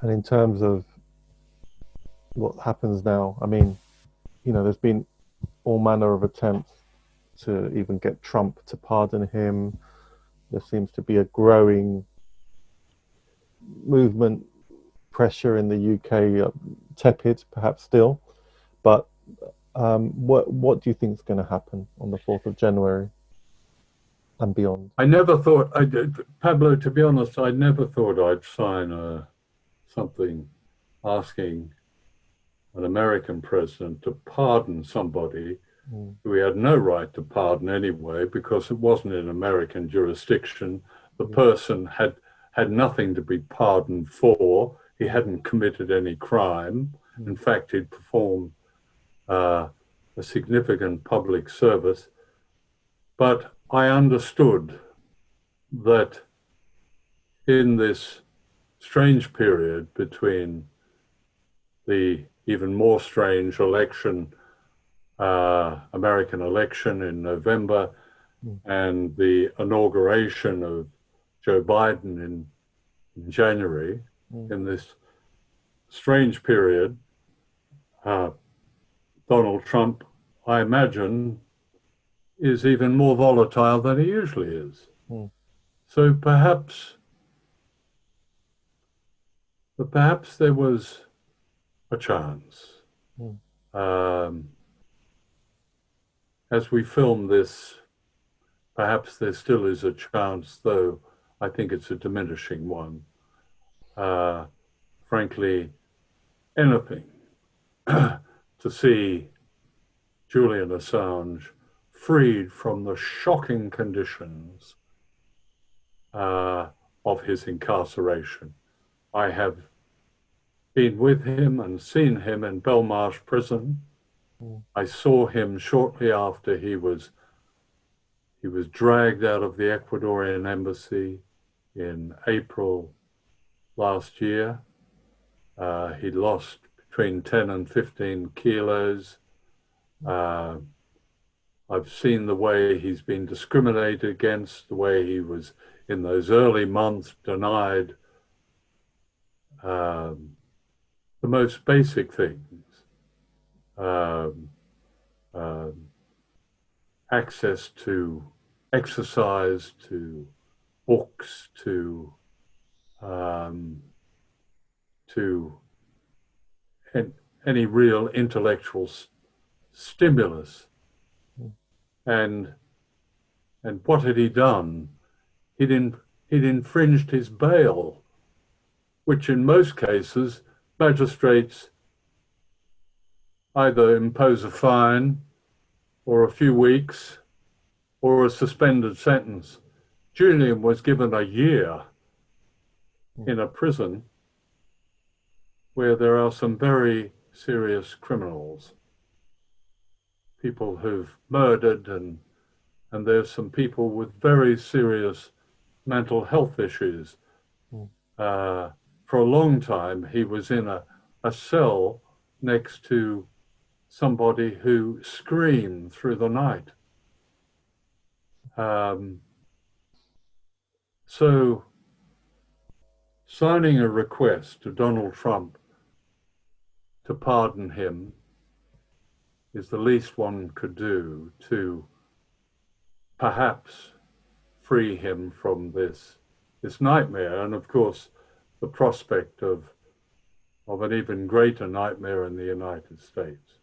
And in terms of what happens now, I mean, there's been all manner of attempts to even get Trump to pardon him. There seems to be a growing movement, pressure in the UK, tepid perhaps still. But what do you think is going to happen on the 4th of January and beyond? I never thought, I did, Pablo, to be honest, I never thought I'd sign something asking an American president to pardon somebody Mm, who he had no right to pardon anyway, because it wasn't in American jurisdiction. The mm, person had nothing to be pardoned for. He hadn't committed any crime. mm, In fact, he'd performed a significant public service. But I understood that in this strange period between the even more strange American election in November mm, and the inauguration of Joe Biden in January, mm, in this strange period, Donald Trump, I imagine, is even more volatile than he usually is. mm, So perhaps there was a chance. mm, Um, as we film this, perhaps there still is a chance, though I think it's a diminishing one. Uh, Frankly, anything to see Julian Assange freed from the shocking conditions uh, of his incarceration. I have been with him and seen him in Belmarsh prison. mm, I saw him shortly after he was dragged out of the Ecuadorian embassy in April last year. He lost between 10 and 15 kilos. Uh, I've seen the way he's been discriminated against, the way he was in those early months denied the most basic things, um, um, access to exercise, to books, um, to any real intellectual stimulus. mm, And what had he done? He'd infringed his bail, which in most cases magistrates either impose a fine or a few weeks or a suspended sentence. Julian was given a year mm, in a prison where there are some very serious criminals, people who've murdered, and there's some people with very serious mental health issues. mm, Uh, for a long time, he was in a cell next to somebody who screamed through the night. Um, so signing a request to Donald Trump to pardon him is the least one could do to perhaps free him from this nightmare, and of course the prospect of an even greater nightmare in the United States.